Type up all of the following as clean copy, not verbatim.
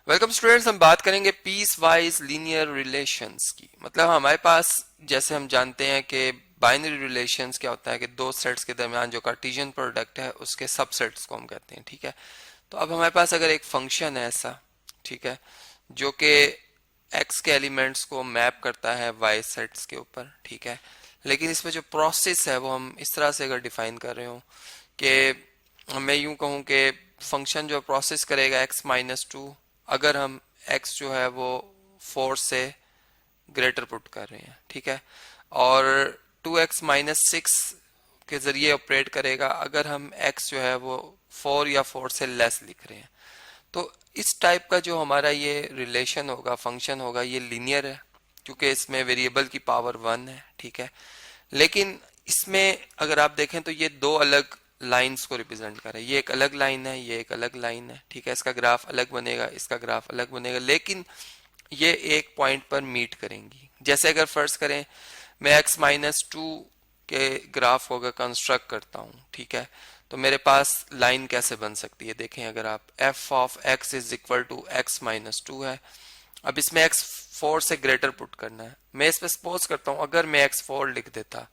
Welcome students, हम बात करेंगे पीस वाइज लीनियर रिलेशंस की। मतलब हमारे पास, जैसे हम जानते हैं कि बाइनरी रिलेशंस क्या होता है कि दो सेट्स के दरमियान जो कार्टेशियन प्रोडक्ट है उसके सबसेट्स को हम कहते हैं। ठीक है, तो अब हमारे पास अगर एक फंक्शन है ऐसा, ठीक है, जो कि एक्स के एलिमेंट्स को मैप करता है वाई सेट्स के ऊपर, ठीक है, लेकिन इसमें जो प्रोसेस है वो हम इस तरह से अगर डिफाइन कर रहे हो कि मैं यूं कहूं कि फंक्शन जो प्रोसेस करेगा x-2, अगर हम x जो है वो 4 से ग्रेटर पुट कर रहे हैं, ठीक है, और 2x-6 के जरिए ऑपरेट करेगा अगर हम x जो है वो 4 या 4 से लेस लिख रहे हैं। तो इस टाइप का जो हमारा ये रिलेशन होगा, फंक्शन होगा, ये लीनियर है क्योंकि इसमें वेरिएबल की पावर 1 है, ठीक है। लेकिन इसमें अगर आप देखें तो ये दो अलग लाइंस को रिप्रेजेंट कर रहा है। ये एक अलग लाइन है, ये एक अलग लाइन है, ठीक है। इसका ग्राफ अलग बनेगा, इसका ग्राफ अलग बनेगा, लेकिन ये एक पॉइंट पर मीट करेंगी। जैसे अगर फर्ज करें मैं x-2 के ग्राफ को अगर कंस्ट्रक्ट करता हूँ, ठीक है, तो मेरे पास लाइन कैसे बन सकती है। देखें, अगर आप f of x is equal to x-2 है, अब इसमें x 4 से ग्रेटर पुट करना है। मैं इस पर सपोज करता हूं अगर मैं x 4 लिख देता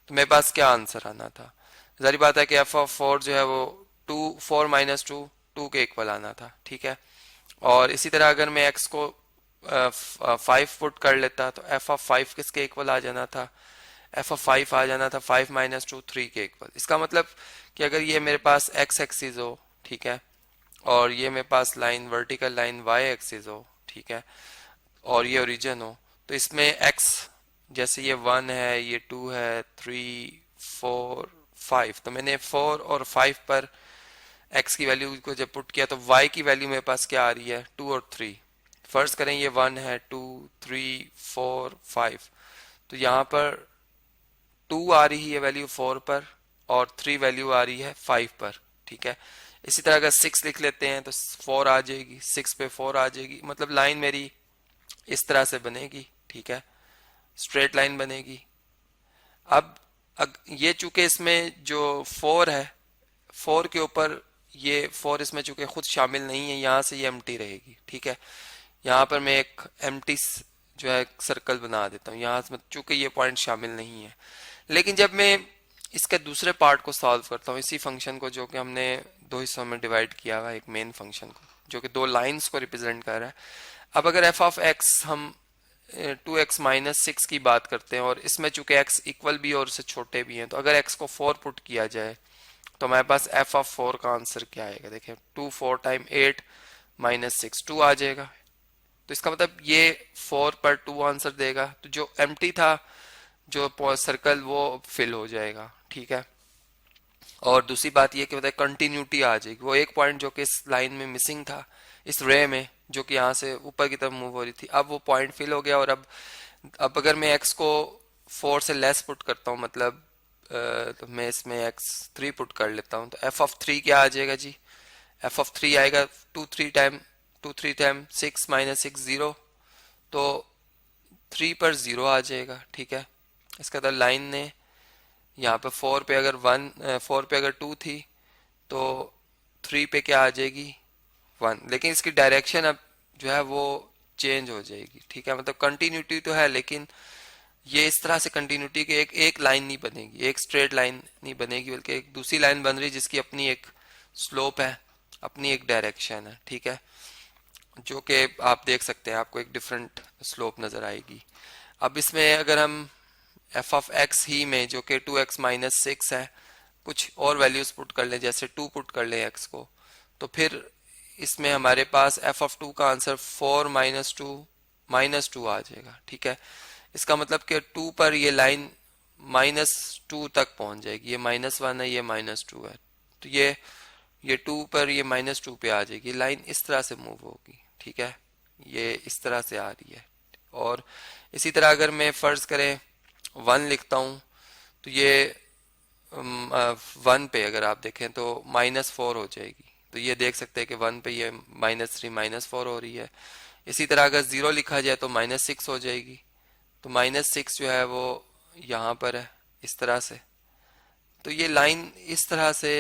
तो मेरे पास क्या आंसर आना था। जारी बात है कि f ऑफ 4 जो है वो 2 के इक्वल आना था, ठीक है। और इसी तरह अगर मैं x को 5 पुट कर लेता तो f ऑफ 5 किसके इक्वल आ जाना था, f ऑफ 5 आ जाना था 5-2 3 के इक्वल। इसका मतलब कि अगर ये मेरे पास x एक्सिस हो, ठीक है, और ये मेरे पास line vertical line y axis हो, ठीक है, और ये ओरिजिन हो, तो इसमें x जैसे ये 1 है, ये 2 है, 3 4 5, तो मैंने 4 और 5 पर x की वैल्यू को जब पुट किया तो y की वैल्यू मेरे पास क्या आ रही है, 2 और 3। फर्स्ट करें ये 1 है, 2 3 4 5, तो यहाँ पर 2 आ रही है वैल्यू 4 पर और 3 वैल्यू आ रही है 5 पर, ठीक है। इसी तरह अगर 6 लिख लेते हैं तो 4 आ जाएगी, 6 पे 4 आ जाएगी। मतलब लाइन मेरी इस तरह से बनेगी, ठीक है, स्ट्रेट लाइन बनेगी। अब ये चूंकि इसमें जो 4 है, 4 के ऊपर ये 4 इसमें चूंकि खुद शामिल नहीं है, यहाँ से ये एम्प्टी रहेगी, ठीक है। यहाँ पर मैं एक एम्प्टी जो है सर्कल बना देता हूँ यहाँ से, चूंकि ये पॉइंट शामिल नहीं है। लेकिन जब मैं इसके दूसरे पार्ट को सॉल्व करता हूँ, इसी फंक्शन को जो कि हमने दो हिस्सों में डिवाइड किया हुआ है, एक मेन फंक्शन को जो कि दो लाइंस को रिप्रेजेंट कर रहा है। अब अगर f ऑफ x हम 2x-6 की बात करते हैं और इसमें चूंकि x इक्वल भी और उससे छोटे भी हैं, तो अगर x को 4 पुट किया जाए तो हमारे पास f ऑफ 4 का आंसर क्या आएगा। देखें, 2 4 टाइम 8 -6 2 आ जाएगा। तो इसका मतलब ये 4 पर 2 आंसर देगा, तो जो एम्प्टी था जो सर्कल वो फिल हो जाएगा, ठीक है। और दूसरी बात ये कि मतलब कंटिन्यूटी आ जाएगी, वो एक पॉइंट जो कि इस लाइन में मिसिंग था, इस रे में, जो कि यहाँ से ऊपर की तरफ मूव हो रही थी, अब वो पॉइंट फिल हो गया। और अब अगर मैं x को 4 से लेस पुट करता हूँ, मतलब तो मैं इसमें x 3 पुट कर लेता हूँ, तो f ऑफ 3 क्या आ जाएगा जी, f ऑफ 3 आएगा 2 3 टाइम 6 -6 0, तो 3 पर 0 आ जाएगा, ठीक है। इसका मतलब लाइन ने यहाँ पे 4 पे अगर 4 पे अगर 2 थी तो 3 पे क्या आ जाएगी, 1। लेकिन इसकी डायरेक्शन अब जो है वो चेंज हो जाएगी, ठीक है। मतलब कंटिन्यूटी तो है, लेकिन ये इस तरह से कंटिन्यूटी की एक एक लाइन नहीं बनेगी, एक स्ट्रेट लाइन नहीं बनेगी, बल्कि एक दूसरी लाइन बन रही है जिसकी अपनी एक स्लोप है, अपनी एक डायरेक्शन है, ठीक है, जो कि आप देख सकते हैं, आपको एक डिफरेंट स्लोप नजर आएगी। अब इसमें अगर हम f ऑफ x ही में जो कि 2x-6 है कुछ और वैल्यूज पुट कर लें, जैसे 2 पुट कर लें x को, तो फिर इसमें हमारे पास f ऑफ 2 का आंसर 4 -2 आ जाएगा, ठीक है। इसका मतलब कि 2 पर ये लाइन -2 तक पहुंच जाएगी, ये -1 है, ये -2 है, तो ये 2 पर ये -2 पे आ जाएगी, लाइन इस तरह से मूव होगी, ठीक है, ये इस तरह से आ रही है। और इसी तरह अगर मैं फर्ज करें 1 लिखता हूँ, तो ये 1 पे अगर आप देखें तो -4 हो जाएगी, तो ये देख सकते हैं कि 1 पे ये -3 -4 हो रही है। इसी तरह अगर 0 लिखा जाए तो -6 हो जाएगी, तो -6 जो है वो यहाँ पर है इस तरह से। तो ये लाइन इस तरह से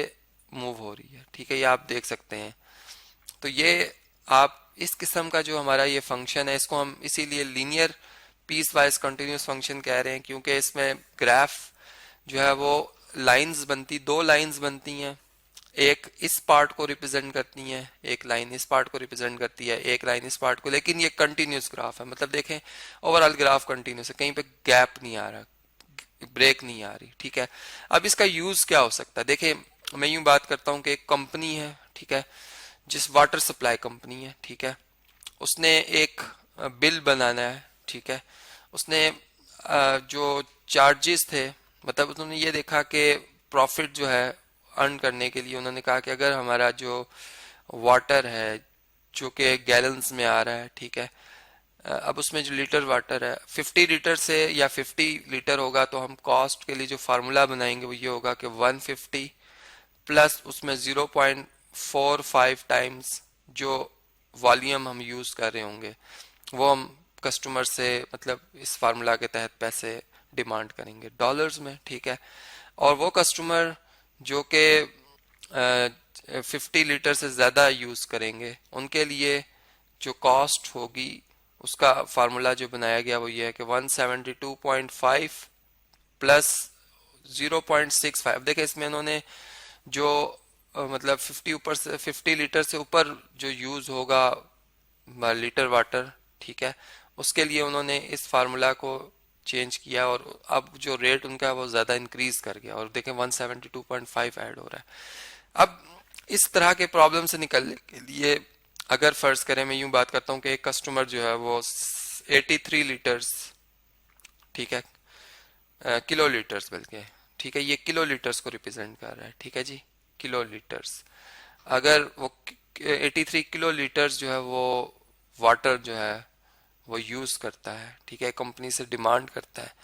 मूव हो रही है, ठीक है, ये आप देख सकते हैं। तो ये आप इस किस्म का जो हमारा ये फंक्शन है इसको हम इसीलिए linear piecewise continuous function कह रहे हैं, क्योंकि इसमें ग्राफ जो है वो लाइंस बनती, दो लाइंस बनती हैं, एक इस पार्ट को रिप्रेजेंट करती है, एक लाइन इस पार्ट को रिप्रेजेंट करती है, एक लाइन इस पार्ट को, लेकिन ये कंटिन्यूस ग्राफ है। मतलब देखें ओवरऑल ग्राफ कंटिन्यूस है, कहीं पे गैप नहीं आ रहा, ब्रेक नहीं आ रही। ठीक है, अब इसका यूज क्या हो सकता है? देखिए मैं यूं बात करता हूं कि एक कंपनी है, ठीक है, जिस वाटर सप्लाई कंपनी है, ठीक है, उसने एक बिल बनाना है, ठीक है, उसने जो चार्जेस थे, मतलब उन्होंने ये देखा कि प्रॉफिट जो है अर्न करने के लिए उन्होंने कहा कि अगर हमारा जो वाटर है जो कि गैलन्स में आ रहा है, ठीक है, अब उसमें जो लीटर वाटर है 50 लीटर से या 50 लीटर होगा, तो हम कॉस्ट के लिए जो फार्मूला बनाएंगे वो ये होगा कि 150 प्लस उसमें 0.45 टाइम्स जो वॉल्यूम हम यूज कर रहे होंगे वो हम कस्टमर से मतलब इस फार्मूला के तहत पैसे डिमांड करेंगे डॉलर्स में। ठीक है, और वो कस्टमर जो कि 50 लीटर से ज़्यादा यूज़ करेंगे उनके लिए जो कॉस्ट होगी उसका फार्मूला जो बनाया गया वो ये है कि 172.5 प्लस 0.65। देखिए इसमें इन्होंने जो मतलब 50 लीटर से ऊपर जो यूज़ होगा लीटर वाटर, ठीक है, उसके लिए उन्होंने इस फार्मूला को चेंज किया और अब जो रेट उनका है वो ज़्यादा इंक्रीज कर गया और देखें 172.5 ऐड हो रहा है। अब इस तरह के प्रॉब्लम से निकलने के लिए अगर फर्ज करें, मैं यूं बात करता हूं कि एक कस्टमर जो है वो 83 लीटर्स, ठीक है, किलो लीटर्स बल्कि, ठीक है, ये किलो लीटर्स को रिप्रेजेंट कर रहा है, ठीक है जी, किलो लीटर्स। अगर वो 83 किलो लीटर्स जो है वो वाटर जो है वो यूज करता है, ठीक है, कंपनी से डिमांड करता है,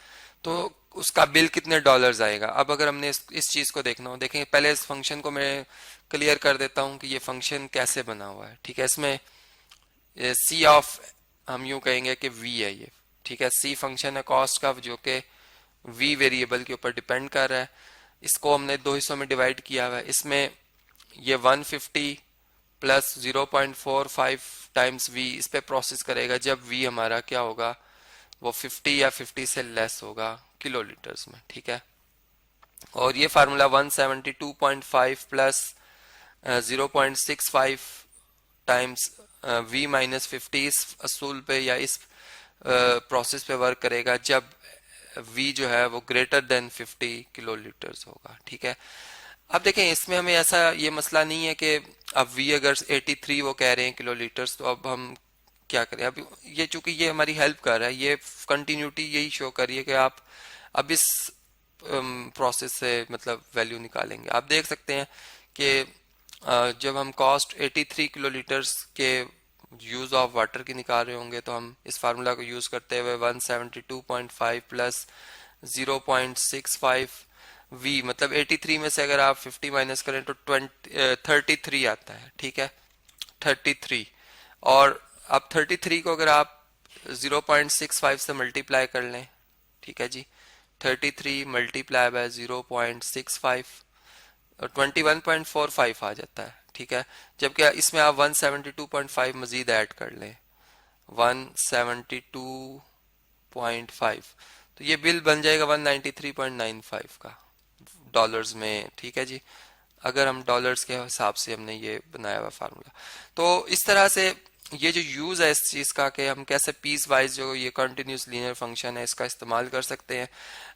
तो उसका बिल कितने डॉलर्स आएगा। अब अगर हमने इस चीज को देखना हो, देखें पहले इस फंक्शन को मैं क्लियर कर देता हूं कि ये फंक्शन कैसे बना हुआ है। ठीक है, इसमें सी ऑफ हम यूं कहेंगे कि वी है ये, ठीक है, सी फंक्शन है कॉस्ट का जो कि वी वेरिएबल के ऊपर डिपेंड कर रहा है। इसको हमने दो हिस्सों में डिवाइड किया हुआ है। इसमें ये 150 प्लस 0.45 टाइम्स वी इस पे प्रोसेस करेगा जब वी हमारा क्या होगा वो 50 या 50 से लेस होगा किलो लीटर्स में। ठीक है, और ये formula 172.5 plus 0.65 times V minus 50 इस असूल पे या इस प्रोसेस पे वर्क करेगा जब वी जो है वो ग्रेटर देन 50 किलो लीटर्स होगा। ठीक है, अब देखें इसमें हमें ऐसा ये मसला नहीं है कि अब वी अगर 83 वो कह रहे हैं किलो लीटर्स, तो अब हम क्या करें। अब ये चूंकि ये हमारी हेल्प कर रहा है, ये कंटिन्यूटी यही शो कर रही है कि आप अब इस प्रोसेस से मतलब वैल्यू निकालेंगे। आप देख सकते हैं कि जब हम कॉस्ट 83 किलो लीटर्स के यूज ऑफ वाटर की निकाल रहे होंगे तो हम इस फार्मूला को यूज करते हुए 172.5 प्लस 0.65 वी, मतलब 83 में से अगर आप 50 माइनस करें तो 33 आता है। ठीक है, 33, और अब 33 को अगर आप 0.65 से मल्टीप्लाई कर लें, ठीक है जी, 33 मल्टीप्लाई बाय 0.65 और 21.45 आ जाता है। ठीक है, जबकि इसमें आप 172.5 मजीद ऐड कर लें 172.5, तो ये बिल बन जाएगा 193.95 का डॉलर्स में। ठीक है जी, अगर हम डॉलर्स के हिसाब से हमने ये बनाया हुआ फार्मूला, तो इस तरह से ये जो यूज है इस चीज का कि हम कैसे पीस वाइज जो ये कंटिन्यूस लीनियर फंक्शन है इसका इस्तेमाल कर सकते हैं।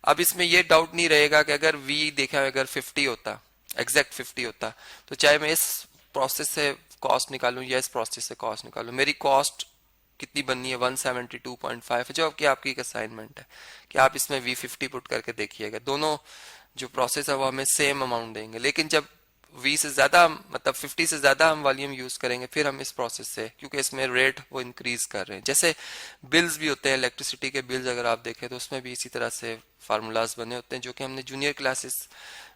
अब इसमें ये डाउट नहीं रहेगा कि अगर वी देखा अगर 50 होता, एग्जैक्ट 50 होता, तो चाहे मैं इस प्रोसेस से कॉस्ट निकालूं या इस प्रोसेस से कॉस्ट निकालूं, मेरी कॉस्ट कितनी बननी है 172.5, जो कि आपकी एक असाइनमेंट है कि आप इसमें V50 पुट करके देखिएगा, दोनों जो प्रोसेस है वो हमें सेम अमाउंट देंगे, लेकिन जब V से ज्यादा मतलब 50 से ज्यादा हम वॉल्यूम यूज करेंगे फिर हम इस प्रोसेस से, क्योंकि इसमें रेट वो इंक्रीज कर रहे हैं। जैसे बिल्स भी होते हैं, इलेक्ट्रिसिटी के बिल्स अगर आप देखें तो उसमें भी इसी तरह से फार्मूलाज बने होते हैं जो कि हमने जूनियर क्लासेस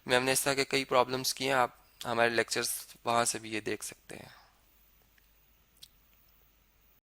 में हमने इस तरह के कई प्रॉब्लम्स किए हैं। आप हमारे लेक्चर्स वहां से भी ये देख सकते हैं।